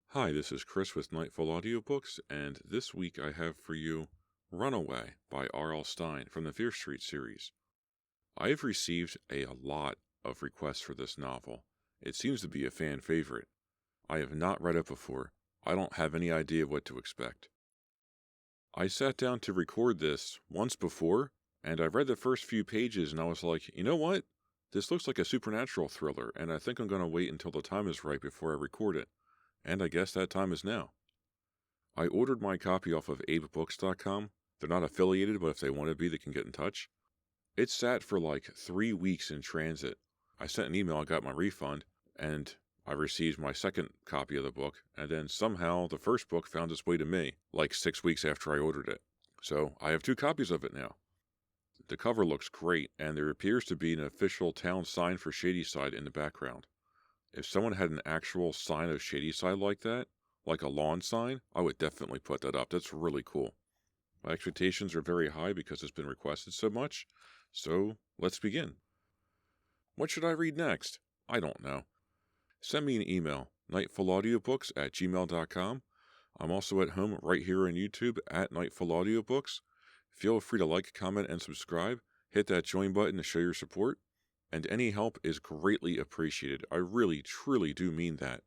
Hi, this is Chris with Nightfall Audiobooks, and this week I have for you Runaway by R.L. Stine from the Fear Street series. I have received a lot of requests for this novel. It seems to be a fan favorite. I have not read it before. I don't have any idea what to expect. I sat down to record this once before, and I read the first few pages and I was like, you know what? This looks like a supernatural thriller, and I think I'm going to wait until the time is right before I record it. And I guess that time is now. I ordered my copy off of abebooks.com. They're not affiliated, but if they want to be, they can get in touch. It sat for like 3 weeks in transit. I sent an email, I got my refund, and I received my second copy of the book, and then somehow the first book found its way to me, like 6 weeks after I ordered it. So I have 2 copies of it now. The cover looks great, and there appears to be an official town sign for Shadyside in the background. If someone had an actual sign of Shadyside like that, like a lawn sign, I would definitely put that up. That's really cool. My expectations are very high because it's been requested so much. So, let's begin. What should I read next? I don't know. Send me an email, nightfallaudiobooks@gmail.com. I'm also at home right here on YouTube at Nightfall Audiobooks. Feel free to like, comment, and subscribe. Hit that join button to show your support. And any help is greatly appreciated. I really, truly do mean that.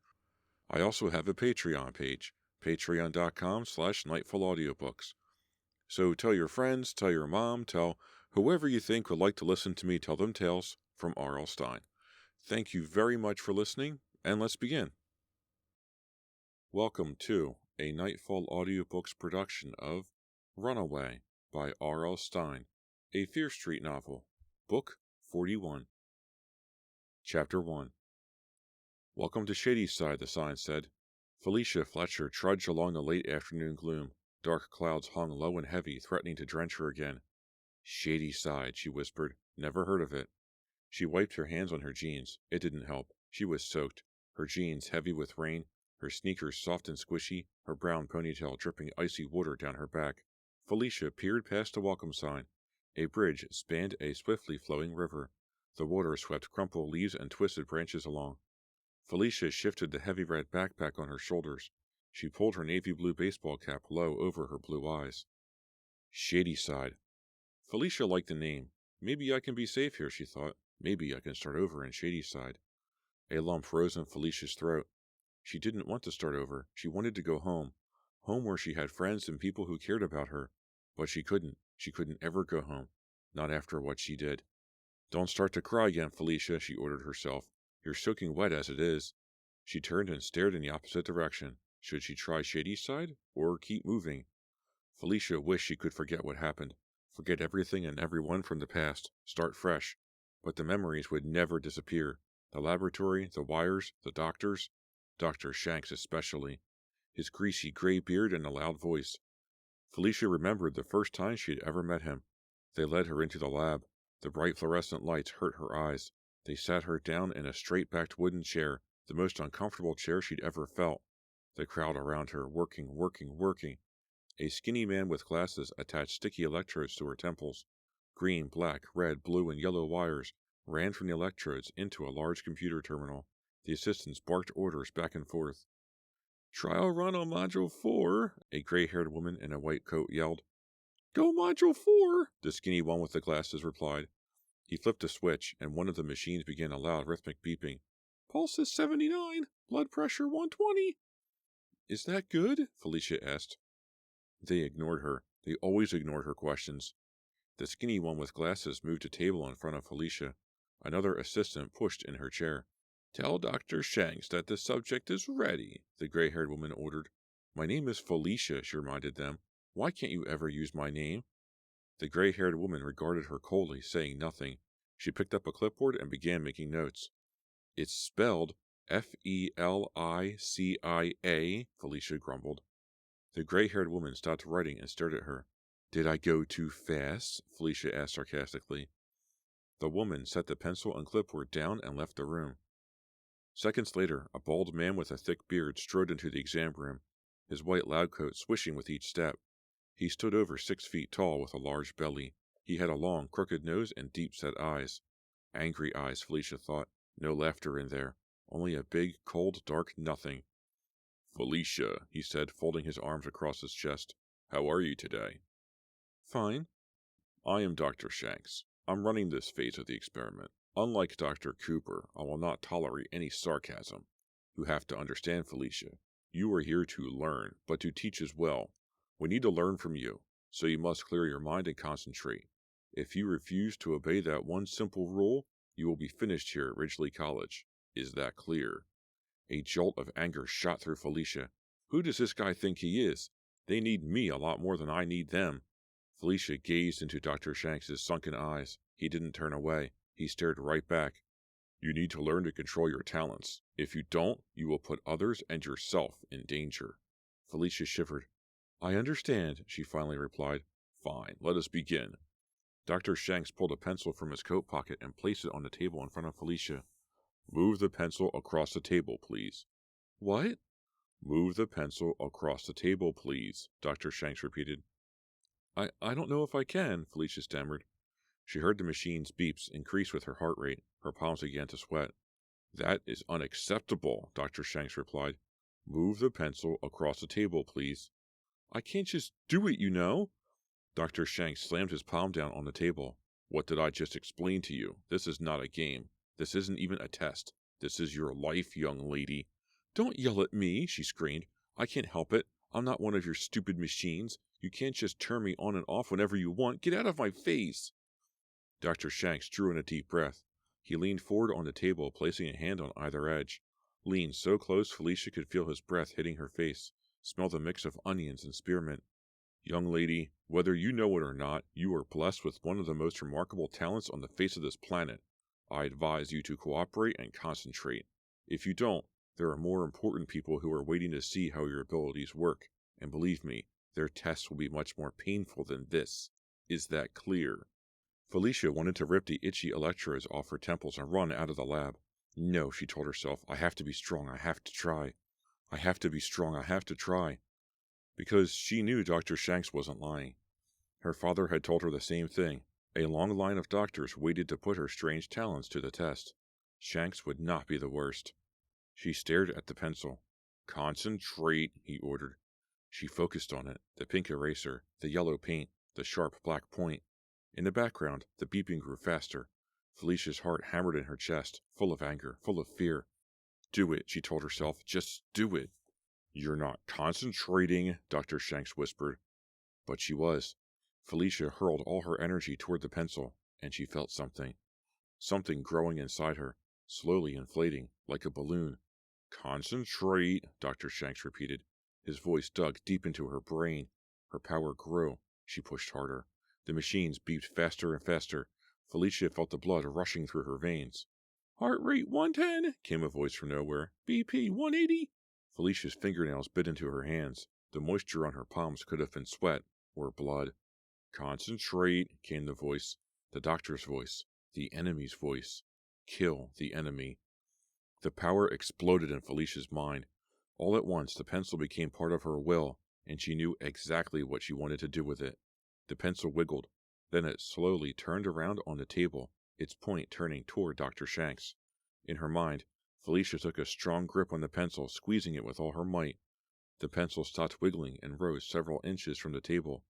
I also have a Patreon page, patreon.com/nightfallaudiobooks. So tell your friends, tell your mom, tell whoever you think would like to listen to me tell them tales from R.L. Stine. Thank you very much for listening, and let's begin. Welcome to a Nightfall Audiobooks production of Runaway by R.L. Stine, a Fear Street novel, Book 41. Chapter 1. Welcome to Shadyside, the sign said. Felicia Fletcher trudged along the late afternoon gloom. Dark clouds hung low and heavy, threatening to drench her again. Shadyside, she whispered. Never heard of it. She wiped her hands on her jeans. It didn't help. She was soaked, her jeans heavy with rain, her sneakers soft and squishy, her brown ponytail dripping icy water down her back. Felicia peered past the welcome sign. A bridge spanned a swiftly flowing river. The water swept crumpled leaves and twisted branches along. Felicia shifted the heavy red backpack on her shoulders. She pulled her navy blue baseball cap low over her blue eyes. Shadyside. Felicia liked the name. Maybe I can be safe here, she thought. Maybe I can start over in Shadyside. A lump rose in Felicia's throat. She didn't want to start over. She wanted to go home. Home where she had friends and people who cared about her. But she couldn't. She couldn't ever go home. Not after what she did. Don't start to cry again, Felicia, she ordered herself. You're soaking wet as it is. She turned and stared in the opposite direction. Should she try Shadyside, or keep moving? Felicia wished she could forget what happened. Forget everything and everyone from the past. Start fresh. But the memories would never disappear. The laboratory, the wires, the doctors. Dr. Shanks especially. His greasy gray beard and a loud voice. Felicia remembered the first time she had ever met him. They led her into the lab. The bright fluorescent lights hurt her eyes. They sat her down in a straight-backed wooden chair, the most uncomfortable chair she'd ever felt. The crowd around her, working. A skinny man with glasses attached sticky electrodes to her temples. Green, black, red, blue, and yellow wires ran from the electrodes into a large computer terminal. The assistants barked orders back and forth. Trial run on Module 4, a gray-haired woman in a white coat yelled. Go Module 4, the skinny one with the glasses replied. He flipped a switch, and one of the machines began a loud rhythmic beeping. Pulse is 79, blood pressure 120. Is that good? Felicia asked. They ignored her. They always ignored her questions. The skinny one with glasses moved a table in front of Felicia. Another assistant pushed in her chair. Tell Dr. Shanks that the subject is ready, the gray-haired woman ordered. My name is Felicia, she reminded them. Why can't you ever use my name? The gray-haired woman regarded her coldly, saying nothing. She picked up a clipboard and began making notes. It's spelled Felicia, Felicia grumbled. The gray-haired woman stopped writing and stared at her. Did I go too fast? Felicia asked sarcastically. The woman set the pencil and clipboard down and left the room. Seconds later, a bald man with a thick beard strode into the exam room, his white lab coat swishing with each step. He stood over 6 feet tall with a large belly. He had a long, crooked nose and deep-set eyes. Angry eyes, Felicia thought. No laughter in there. Only a big, cold, dark nothing. Felicia, he said, folding his arms across his chest. How are you today? Fine. I am Dr. Shanks. I'm running this phase of the experiment. Unlike Dr. Cooper, I will not tolerate any sarcasm. You have to understand, Felicia. You are here to learn, but to teach as well. We need to learn from you, so you must clear your mind and concentrate. If you refuse to obey that one simple rule, you will be finished here at Ridgely College. Is that clear? A jolt of anger shot through Felicia. Who does this guy think he is? They need me a lot more than I need them. Felicia gazed into Dr. Shanks's sunken eyes. He didn't turn away. He stared right back. You need to learn to control your talents. If you don't, you will put others and yourself in danger. Felicia shivered. I understand, she finally replied. Fine, let us begin. Dr. Shanks pulled a pencil from his coat pocket and placed it on the table in front of Felicia. Move the pencil across the table, please. What? Move the pencil across the table, please, Dr. Shanks repeated. I don't know if I can, Felicia stammered. She heard the machine's beeps increase with her heart rate. Her palms began to sweat. That is unacceptable, Dr. Shanks replied. Move the pencil across the table, please. I can't just do it, you know. Dr. Shanks slammed his palm down on the table. What did I just explain to you? This is not a game. This isn't even a test. This is your life, young lady. Don't yell at me, she screamed. I can't help it. I'm not one of your stupid machines. You can't just turn me on and off whenever you want. Get out of my face. Dr. Shanks drew in a deep breath. He leaned forward on the table, placing a hand on either edge. Leaned so close Felicia could feel his breath hitting her face, smell the mix of onions and spearmint. Young lady, whether you know it or not, you are blessed with one of the most remarkable talents on the face of this planet. I advise you to cooperate and concentrate. If you don't, there are more important people who are waiting to see how your abilities work, and believe me, their tests will be much more painful than this. Is that clear? Felicia wanted to rip the itchy electrodes off her temples and run out of the lab. No, she told herself, I have to be strong, I have to try. I have to be strong, I have to try. Because she knew Dr. Shanks wasn't lying. Her father had told her the same thing. A long line of doctors waited to put her strange talents to the test. Shanks would not be the worst. She stared at the pencil. Concentrate, he ordered. She focused on it, the pink eraser, the yellow paint, the sharp black point. In the background, the beeping grew faster. Felicia's heart hammered in her chest, full of anger, full of fear. Do it, she told herself. Just do it. You're not concentrating, Dr. Shanks whispered. But she was. Felicia hurled all her energy toward the pencil, and she felt something. Something growing inside her, slowly inflating, like a balloon. Concentrate, Dr. Shanks repeated. His voice dug deep into her brain. Her power grew. She pushed harder. The machines beeped faster and faster. Felicia felt the blood rushing through her veins. Heart rate 110, came a voice from nowhere. BP 180. Felicia's fingernails bit into her hands. The moisture on her palms could have been sweat or blood. Concentrate, came the voice. The doctor's voice. The enemy's voice. Kill the enemy. The power exploded in Felicia's mind. All at once, the pencil became part of her will, and she knew exactly what she wanted to do with it. The pencil wiggled. Then it slowly turned around on the table, its point turning toward Dr. Shanks. In her mind, Felicia took a strong grip on the pencil, squeezing it with all her might. The pencil stopped wiggling and rose several inches from the table.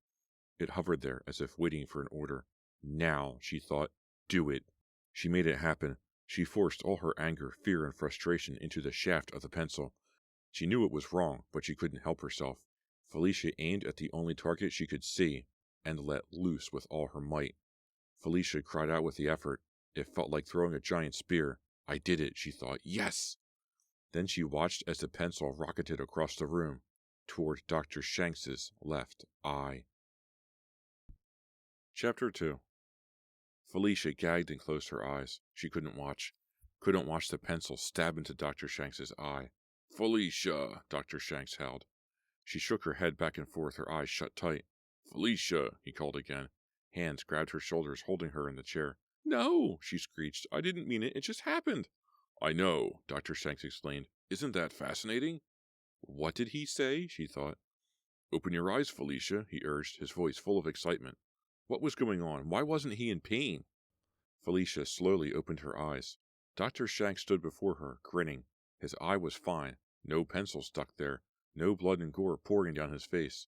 It hovered there as if waiting for an order. Now, she thought, do it. She made it happen. She forced all her anger, fear, and frustration into the shaft of the pencil. She knew it was wrong, but she couldn't help herself. Felicia aimed at the only target she could see, and let loose with all her might. Felicia cried out with the effort. It felt like throwing a giant spear. I did it, she thought. Yes! Then she watched as the pencil rocketed across the room, toward Dr. Shanks's left eye. Chapter 2. Felicia gagged and closed her eyes. She couldn't watch the pencil stab into Dr. Shanks's eye. Felicia, Dr. Shanks howled. She shook her head back and forth, her eyes shut tight. Felicia, he called again. Hands grabbed her shoulders, holding her in the chair. No, she screeched. I didn't mean it. It just happened. I know, Dr. Shanks explained. Isn't that fascinating? What did he say? She thought. Open your eyes, Felicia, he urged, his voice full of excitement. What was going on? Why wasn't he in pain? Felicia slowly opened her eyes. Dr. Shanks stood before her, grinning. His eye was fine. No pencil stuck there. No blood and gore pouring down his face.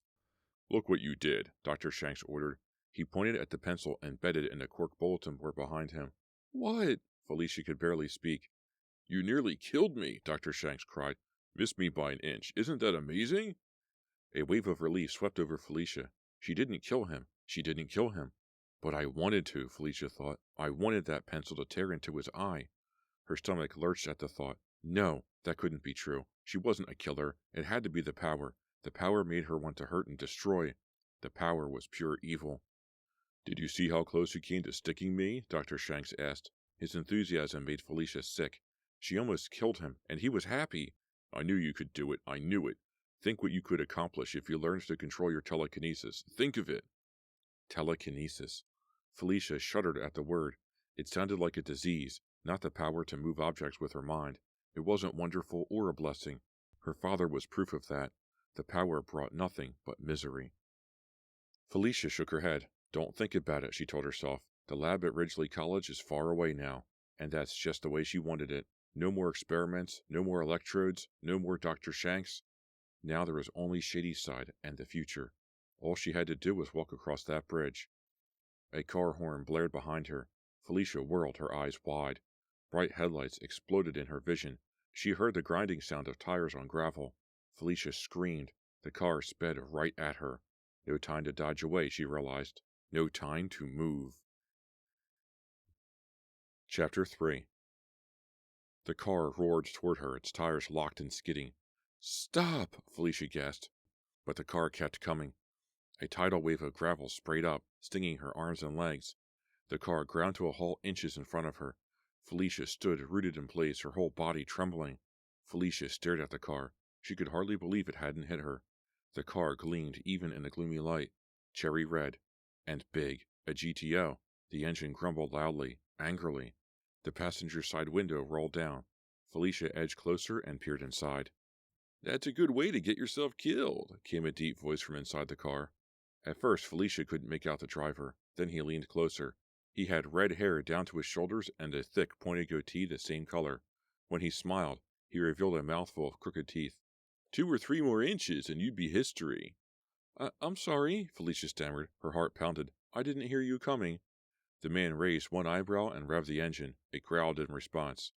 "Look what you did," Dr. Shanks ordered. He pointed at the pencil embedded in the cork bulletin board behind him. "What?" Felicia could barely speak. "You nearly killed me," Dr. Shanks cried. "Missed me by an inch. Isn't that amazing?" A wave of relief swept over Felicia. She didn't kill him. She didn't kill him. But I wanted to, Felicia thought. I wanted that pencil to tear into his eye. Her stomach lurched at the thought. No, that couldn't be true. She wasn't a killer. It had to be the power. The power made her want to hurt and destroy. The power was pure evil. "Did you see how close you came to sticking me?" Dr. Shanks asked. His enthusiasm made Felicia sick. She almost killed him, and he was happy. "I knew you could do it. I knew it. Think what you could accomplish if you learned to control your telekinesis. Think of it." Telekinesis. Felicia shuddered at the word. It sounded like a disease, not the power to move objects with her mind. It wasn't wonderful or a blessing. Her father was proof of that. The power brought nothing but misery. Felicia shook her head. "Don't think about it," she told herself. The lab at Ridgely College is far away now, and that's just the way she wanted it. No more experiments, no more electrodes, no more Dr. Shanks. Now there was only Shadyside and the future. All she had to do was walk across that bridge. A car horn blared behind her. Felicia whirled, her eyes wide. Bright headlights exploded in her vision. She heard the grinding sound of tires on gravel. Felicia screamed. The car sped right at her. No time to dodge away, she realized. No time to move. Chapter 3. The car roared toward her, its tires locked and skidding. "Stop!" Felicia gasped. But the car kept coming. A tidal wave of gravel sprayed up, stinging her arms and legs. The car ground to a halt inches in front of her. Felicia stood rooted in place, her whole body trembling. Felicia stared at the car. She could hardly believe it hadn't hit her. The car gleamed even in the gloomy light. Cherry red. And big. A GTO. The engine grumbled loudly, angrily. The passenger side window rolled down. Felicia edged closer and peered inside. "That's a good way to get yourself killed," came a deep voice from inside the car. At first, Felicia couldn't make out the driver. Then he leaned closer. He had red hair down to his shoulders and a thick, pointed goatee the same color. When he smiled, he revealed a mouthful of crooked teeth. 2 or 3 more inches and you'd be history." I'm sorry," Felicia stammered. Her heart pounded. "I didn't hear you coming." The man raised one eyebrow and revved the engine. It growled in response.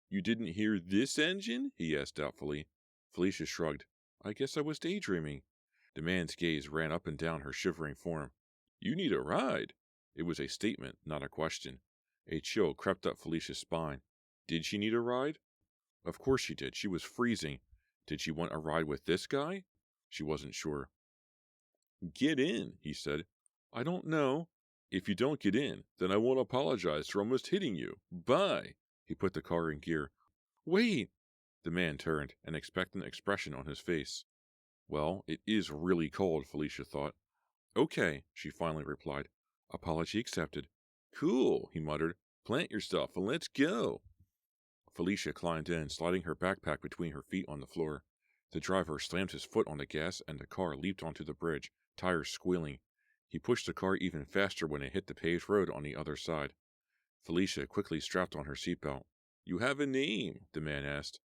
"You didn't hear this engine?" he asked doubtfully. Felicia shrugged. "I guess I was daydreaming." The man's gaze ran up and down her shivering form. "You need a ride." It was a statement, not a question. A chill crept up Felicia's spine. Did she need a ride? Of course she did. She was freezing. Did she want a ride with this guy? She wasn't sure. "Get in," he said. "I don't know." "If you don't get in, then I won't apologize for almost hitting you. Bye." He put the car in gear. "Wait." The man turned, an expectant expression on his face. Well, it is really cold, Felicia thought. "Okay," she finally replied. Apology accepted. "Cool," he muttered. "Plant yourself and let's go." Felicia climbed in, sliding her backpack between her feet on the floor. The driver slammed his foot on the gas and the car leaped onto the bridge, tires squealing. He pushed the car even faster when it hit the paved road on the other side. Felicia quickly strapped on her seatbelt. "You have a name?" the man asked.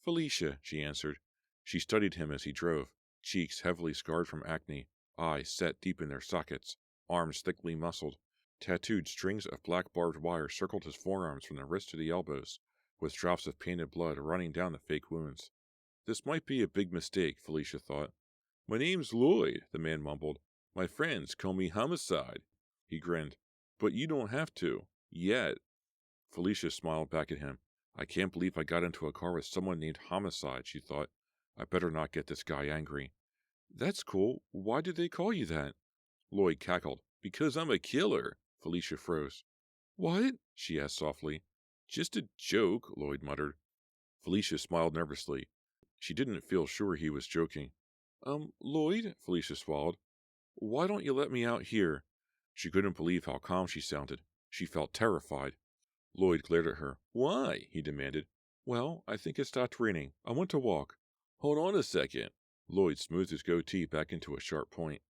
"Felicia," she answered. She studied him as he drove, cheeks heavily scarred from acne, eyes set deep in their sockets, arms thickly muscled. Tattooed strings of black barbed wire circled his forearms from the wrist to the elbows, with drops of painted blood running down the fake wounds. This might be a big mistake, Felicia thought. "My name's Lloyd," the man mumbled. "My friends call me Homicide." He grinned. "But you don't have to. Yet." Felicia smiled back at him. I can't believe I got into a car with someone named Homicide, she thought. I better not get this guy angry. "That's cool. Why do they call you that?" Lloyd cackled. "Because I'm a killer." Felicia froze. "What?" she asked softly. "Just a joke," Lloyd muttered. Felicia smiled nervously. She didn't feel sure he was joking. Lloyd," Felicia swallowed. "Why don't you let me out here?" She couldn't believe how calm she sounded. She felt terrified. Lloyd glared at her. "Why?" he demanded. "Well, I think it stopped raining. I want to walk." "Hold on a second." Lloyd smoothed his goatee back into a sharp point.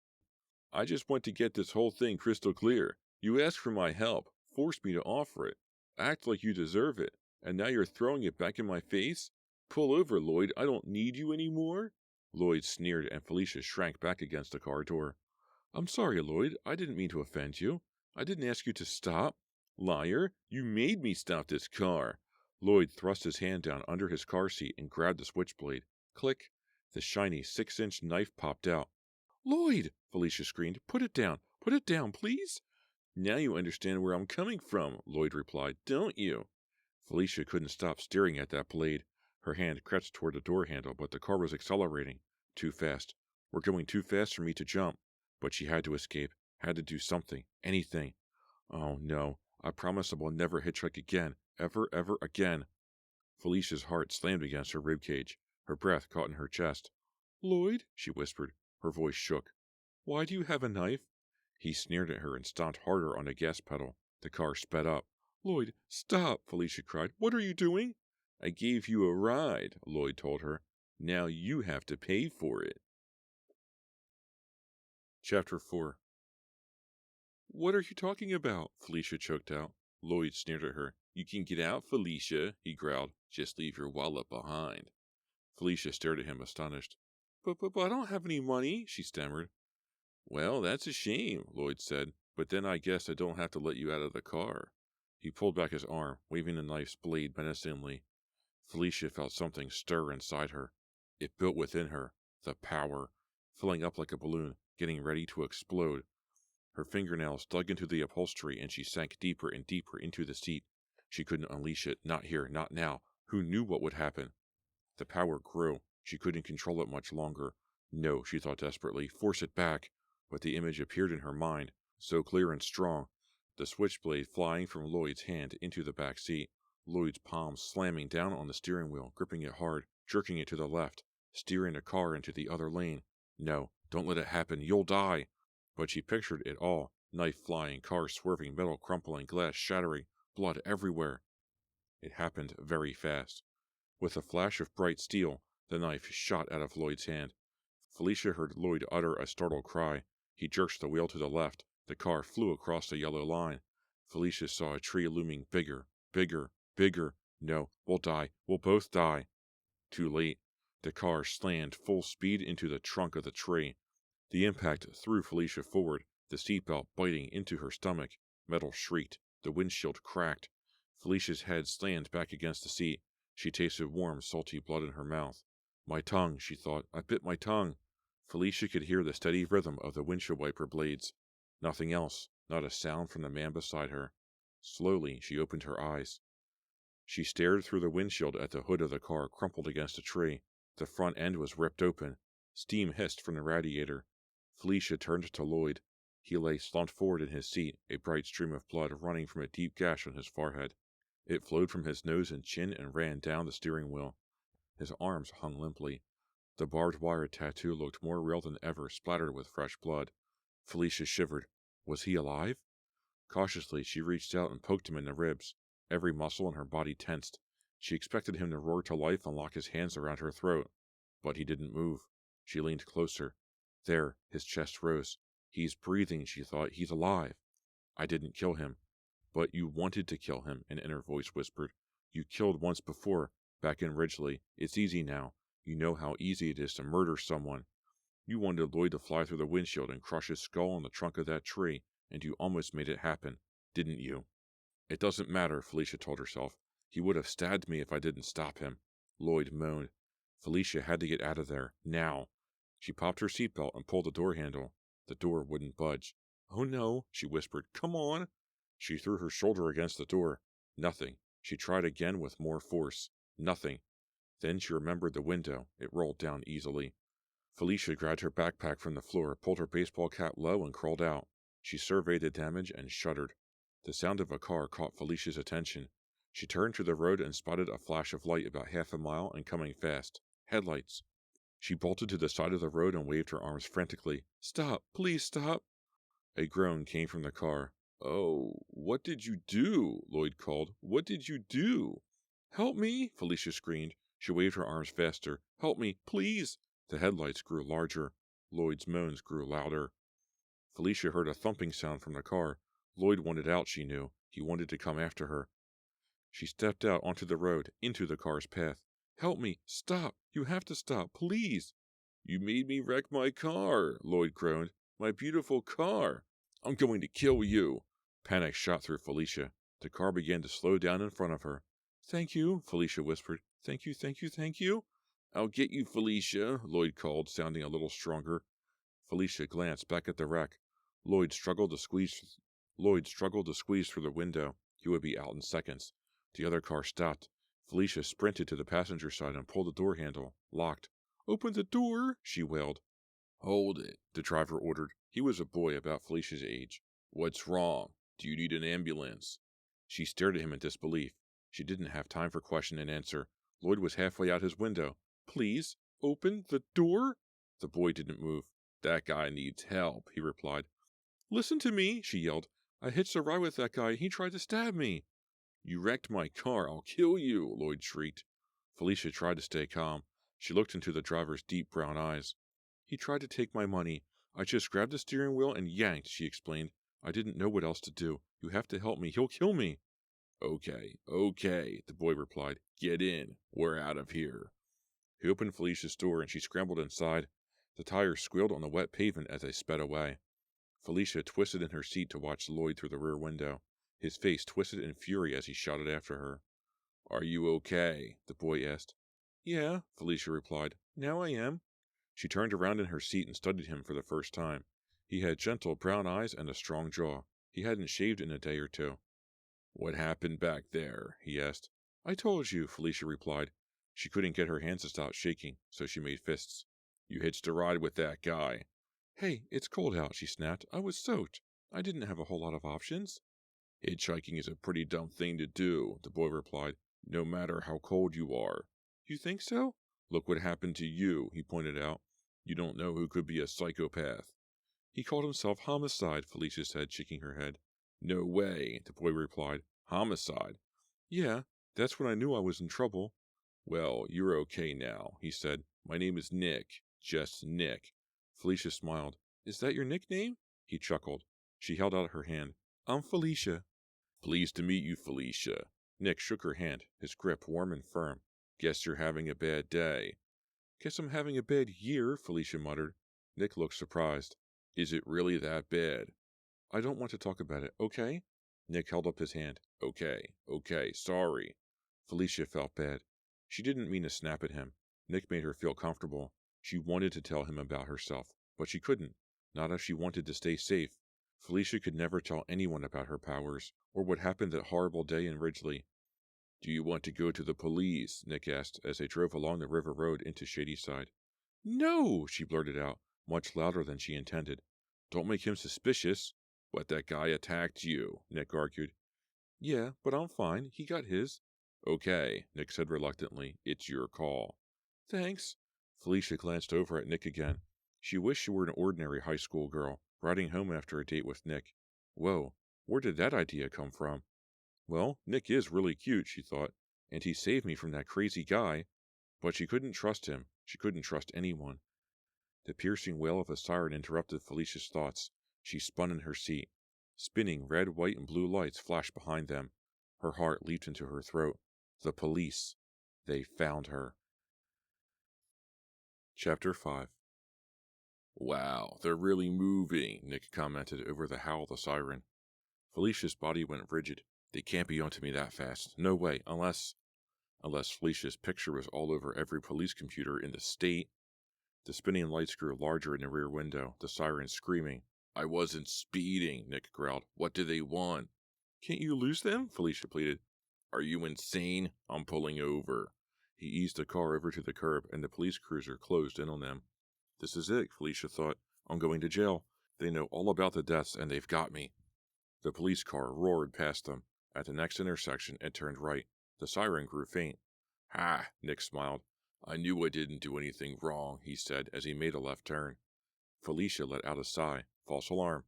"I just want to get this whole thing crystal clear. You asked for my help. forced me to offer it. Act like you deserve it, and now you're throwing it back in my face? Pull over, Lloyd. I don't need you anymore." Lloyd sneered, and Felicia shrank back against the car door. "I'm sorry, Lloyd. I didn't mean to offend you. I didn't ask you to stop." "Liar! You made me stop this car." Lloyd thrust his hand down under his car seat and grabbed the switchblade. Click! The shiny 6-inch knife popped out. "Lloyd!" Felicia screamed. "Put it down! Put it down, please!" "Now you understand where I'm coming from," Lloyd replied, "don't you?" Felicia couldn't stop staring at that blade. Her hand crept toward the door handle, but the car was accelerating. Too fast. We're going too fast for me to jump. But she had to escape. Had to do something. Anything. Oh, no. I promise I will never hitchhike again. Ever, ever again. Felicia's heart slammed against her ribcage. Her breath caught in her chest. "Lloyd," she whispered. Her voice shook. "Why do you have a knife?" He sneered at her and stomped harder on the gas pedal. The car sped up. "Lloyd, stop!" Felicia cried. "What are you doing?" "I gave you a ride," Lloyd told her. "Now you have to pay for it." Chapter 4. "What are you talking about?" Felicia choked out. Lloyd sneered at her. "You can get out, Felicia," he growled. "Just leave your wallet behind." Felicia stared at him, astonished. But I don't have any money," she stammered. "Well, that's a shame," Lloyd said. "But then I guess I don't have to let you out of the car." He pulled back his arm, waving the knife's blade menacingly. Felicia felt something stir inside her. It built within her. The power. Filling up like a balloon, getting ready to explode. Her fingernails dug into the upholstery, and she sank deeper and deeper into the seat. She couldn't unleash it. Not here. Not now. Who knew what would happen? The power grew. She couldn't control it much longer. No, she thought desperately. Force it back. But the image appeared in her mind, so clear and strong. The switchblade flying from Lloyd's hand into the back seat. Lloyd's palms slamming down on the steering wheel, gripping it hard, jerking it to the left, steering the car into the other lane. No, don't let it happen. You'll die. But she pictured it all. Knife flying, car swerving, metal crumpling, glass shattering, blood everywhere. It happened very fast. With a flash of bright steel, the knife shot out of Lloyd's hand. Felicia heard Lloyd utter a startled cry. He jerked the wheel to the left. The car flew across the yellow line. Felicia saw a tree looming bigger, bigger, bigger. No, we'll die. We'll both die. Too late. The car slammed full speed into the trunk of the tree. The impact threw Felicia forward, the seatbelt biting into her stomach. Metal shrieked. The windshield cracked. Felicia's head slammed back against the seat. She tasted warm, salty blood in her mouth. My tongue, she thought. I bit my tongue. Felicia could hear the steady rhythm of the windshield wiper blades. Nothing else. Not a sound from the man beside her. Slowly, she opened her eyes. She stared through the windshield at the hood of the car crumpled against a tree. The front end was ripped open. Steam hissed from the radiator. Felicia turned to Lloyd. He lay slumped forward in his seat, a bright stream of blood running from a deep gash on his forehead. It flowed from his nose and chin and ran down the steering wheel. His arms hung limply. The barbed wire tattoo looked more real than ever, splattered with fresh blood. Felicia shivered. Was he alive? Cautiously, she reached out and poked him in the ribs. Every muscle in her body tensed. She expected him to roar to life and lock his hands around her throat. But he didn't move. She leaned closer. There, his chest rose. He's breathing, she thought. He's alive. I didn't kill him. But you wanted to kill him, an inner voice whispered. You killed once before, back in Ridgely. It's easy now. You know how easy it is to murder someone. You wanted Lloyd to fly through the windshield and crush his skull on the trunk of that tree, and you almost made it happen, didn't you? It doesn't matter, Felicia told herself. He would have stabbed me if I didn't stop him. Lloyd moaned. Felicia had to get out of there, now. She popped her seatbelt and pulled the door handle. The door wouldn't budge. Oh no, she whispered. Come on. She threw her shoulder against the door. Nothing. She tried again with more force. Nothing. Then she remembered the window. It rolled down easily. Felicia grabbed her backpack from the floor, pulled her baseball cap low, and crawled out. She surveyed the damage and shuddered. The sound of a car caught Felicia's attention. She turned to the road and spotted a flash of light about half a mile and coming fast. Headlights. She bolted to the side of the road and waved her arms frantically. Stop! Please stop! A groan came from the car. Oh, what did you do? Lloyd called. What did you do? Help me! Felicia screamed. She waved her arms faster. Help me, please! The headlights grew larger. Lloyd's moans grew louder. Felicia heard a thumping sound from the car. Lloyd wanted out, she knew. He wanted to come after her. She stepped out onto the road, into the car's path. "Help me! Stop! You have to stop! Please!" "You made me wreck my car," Lloyd groaned. "My beautiful car! I'm going to kill you!" Panic shot through Felicia. The car began to slow down in front of her. "Thank you," Felicia whispered. "Thank you, thank you, thank you." "I'll get you, Felicia," Lloyd called, sounding a little stronger. Felicia glanced back at the wreck. Lloyd struggled to squeeze through the window. He would be out in seconds. The other car stopped. Felicia sprinted to the passenger side and pulled the door handle. Locked. "Open the door," she wailed. "Hold it," the driver ordered. He was a boy about Felicia's age. "What's wrong? Do you need an ambulance?" She stared at him in disbelief. She didn't have time for question and answer. Lloyd was halfway out his window. "Please, open the door." The boy didn't move. "That guy needs help," he replied. "Listen to me," she yelled. "I hitched a ride with that guy and he tried to stab me." "You wrecked my car. I'll kill you," Lloyd shrieked. Felicia tried to stay calm. She looked into the driver's deep brown eyes. "He tried to take my money. I just grabbed the steering wheel and yanked," she explained. "I didn't know what else to do. You have to help me. He'll kill me." Okay, the boy replied. "Get in. We're out of here." He opened Felicia's door and she scrambled inside. The tires squealed on the wet pavement as they sped away. Felicia twisted in her seat to watch Lloyd through the rear window. His face twisted in fury as he shouted after her. "Are you okay?" the boy asked. "Yeah," Felicia replied. "Now I am." She turned around in her seat and studied him for the first time. He had gentle brown eyes and a strong jaw. He hadn't shaved in a day or two. "What happened back there?" he asked. "I told you," Felicia replied. She couldn't get her hands to stop shaking, so she made fists. "You hitched a ride with that guy." "Hey, it's cold out," she snapped. "I was soaked. I didn't have a whole lot of options." "Hitchhiking is a pretty dumb thing to do," the boy replied, "no matter how cold you are." "You think so?" "Look what happened to you," he pointed out. "You don't know who could be a psychopath." "He called himself Homicide," Felicia said, shaking her head. "No way," the boy replied. "Homicide?" "Yeah, that's when I knew I was in trouble." "Well, you're okay now," he said. "My name is Nick. Just Nick." Felicia smiled. "Is that your nickname?" He chuckled. She held out her hand. "I'm Felicia." "Pleased to meet you, Felicia." Nick shook her hand, his grip warm and firm. "Guess you're having a bad day." "Guess I'm having a bad year," Felicia muttered. Nick looked surprised. "Is it really that bad?" "I don't want to talk about it, okay?" Nick held up his hand. Okay, sorry." Felicia felt bad. She didn't mean to snap at him. Nick made her feel comfortable. She wanted to tell him about herself, but she couldn't. Not if she wanted to stay safe. Felicia could never tell anyone about her powers, or what happened that horrible day in Ridgely. "Do you want to go to the police?" Nick asked as they drove along the river road into Shadyside. "No!" she blurted out, much louder than she intended. "Don't make him suspicious." "But that guy attacked you," Nick argued. "Yeah, but I'm fine. He got his." "Okay," Nick said reluctantly. "It's your call." "Thanks." Felicia glanced over at Nick again. She wished she were an ordinary high school girl, riding home after a date with Nick. Whoa, where did that idea come from? Well, Nick is really cute, she thought, and he saved me from that crazy guy. But she couldn't trust him. She couldn't trust anyone. The piercing wail of a siren interrupted Felicia's thoughts. She spun in her seat. Spinning red, white, and blue lights flashed behind them. Her heart leaped into her throat. The police. They found her. Chapter 5. "Wow, they're really moving," Nick commented over the howl of the siren. Felicia's body went rigid. "They can't be onto me that fast. No way, unless Felicia's picture was all over every police computer in the state." The spinning lights grew larger in the rear window, the siren screaming. "I wasn't speeding," Nick growled. "What do they want?" "Can't you lose them?" Felicia pleaded. "Are you insane? I'm pulling over." He eased the car over to the curb, and the police cruiser closed in on them. This is it, Felicia thought. I'm going to jail. They know all about the deaths, and they've got me. The police car roared past them. At the next intersection, it turned right. The siren grew faint. "Ha!" Nick smiled. "I knew I didn't do anything wrong," he said as he made a left turn. Felicia let out a sigh. False alarm.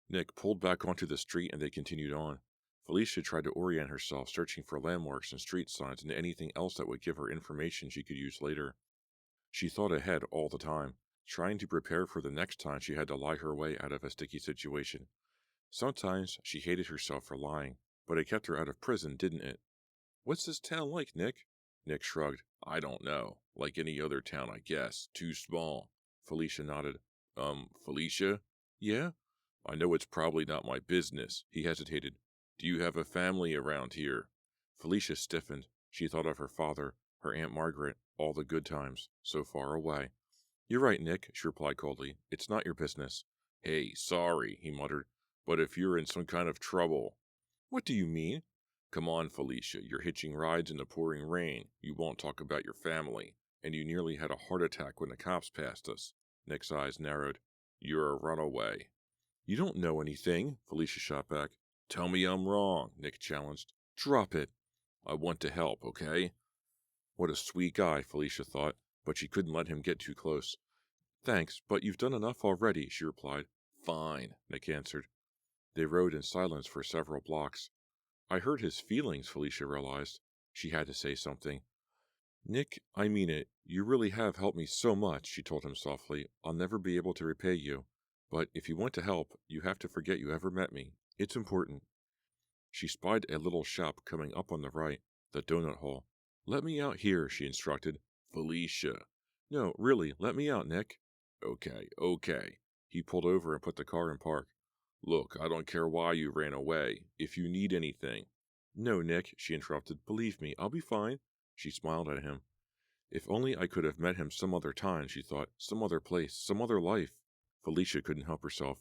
Nick pulled back onto the street and they continued on. Felicia tried to orient herself, searching for landmarks and street signs and anything else that would give her information she could use later. She thought ahead all the time, trying to prepare for the next time she had to lie her way out of a sticky situation. Sometimes she hated herself for lying. But it kept her out of prison, didn't it? What's this town like, Nick? Nick shrugged. I don't know. Like any other town, I guess. Too small. Felicia nodded. Felicia? Yeah? I know it's probably not my business. He hesitated. Do you have a family around here? Felicia stiffened. She thought of her father, her Aunt Margaret, all the good times, so far away. You're right, Nick, she replied coldly. It's not your business. Hey, sorry, he muttered, but if you're in some kind of trouble. What do you mean? Come on, Felicia, you're hitching rides in the pouring rain. You won't talk about your family. And you nearly had a heart attack when the cops passed us. Nick's eyes narrowed. You're a runaway. You don't know anything, Felicia shot back. Tell me I'm wrong, Nick challenged. Drop it. I want to help, okay? What a sweet guy, Felicia thought, but she couldn't let him get too close. Thanks, but you've done enough already, she replied. Fine, Nick answered. They rode in silence for several blocks. I hurt his feelings, Felicia realized. She had to say something. Nick, I mean it. You really have helped me so much, she told him softly. I'll never be able to repay you. But if you want to help, you have to forget you ever met me. It's important. She spied a little shop coming up on the right, the donut hole. Let me out here, she instructed. Felicia. No, really, let me out, Nick. Okay. He pulled over and put the car in park. Look, I don't care why you ran away. If you need anything. No, Nick, she interrupted. Believe me, I'll be fine. She smiled at him. If only I could have met him some other time, she thought. Some other place, some other life. Felicia couldn't help herself.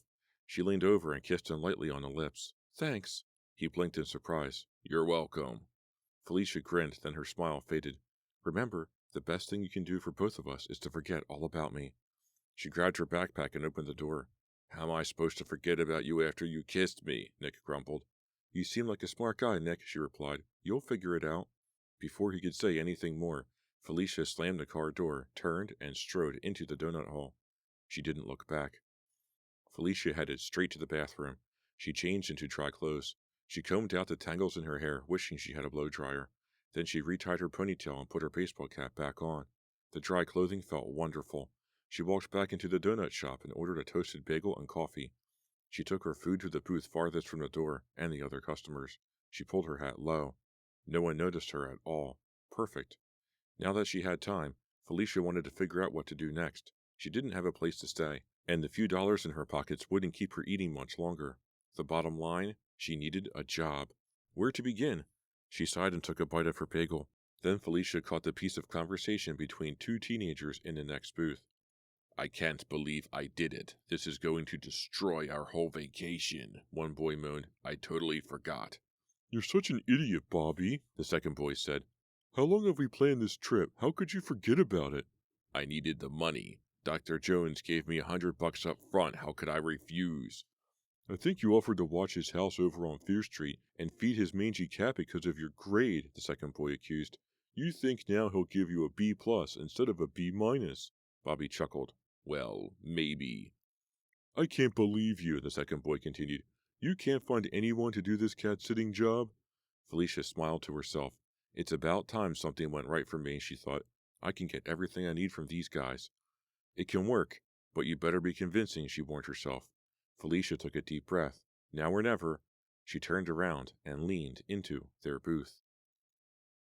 She leaned over and kissed him lightly on the lips. Thanks. He blinked in surprise. You're welcome. Felicia grinned, then her smile faded. Remember, the best thing you can do for both of us is to forget all about me. She grabbed her backpack and opened the door. How am I supposed to forget about you after you kissed me? Nick grumbled. You seem like a smart guy, Nick, she replied. You'll figure it out. Before he could say anything more, Felicia slammed the car door, turned, and strode into the donut hole. She didn't look back. Felicia headed straight to the bathroom. She changed into dry clothes. She combed out the tangles in her hair, wishing she had a blow-dryer. Then she retied her ponytail and put her baseball cap back on. The dry clothing felt wonderful. She walked back into the donut shop and ordered a toasted bagel and coffee. She took her food to the booth farthest from the door and the other customers. She pulled her hat low. No one noticed her at all. Perfect. Now that she had time, Felicia wanted to figure out what to do next. She didn't have a place to stay, and the few dollars in her pockets wouldn't keep her eating much longer. The bottom line, she needed a job. Where to begin? She sighed and took a bite of her bagel. Then Felicia caught the piece of conversation between two teenagers in the next booth. I can't believe I did it. This is going to destroy our whole vacation, one boy moaned. I totally forgot. You're such an idiot, Bobby, the second boy said. How long have we planned this trip? How could you forget about it? I needed the money. Dr. Jones gave me $100 up front. How could I refuse? I think you offered to watch his house over on Fear Street and feed his mangy cat because of your grade, the second boy accused. You think now he'll give you a B+ instead of a B-. Bobby chuckled. Well, maybe. I can't believe you, the second boy continued. You can't find anyone to do this cat-sitting job? Felicia smiled to herself. It's about time something went right for me, she thought. I can get everything I need from these guys. It can work, but you better be convincing, she warned herself. Felicia took a deep breath. Now or never. She turned around and leaned into their booth.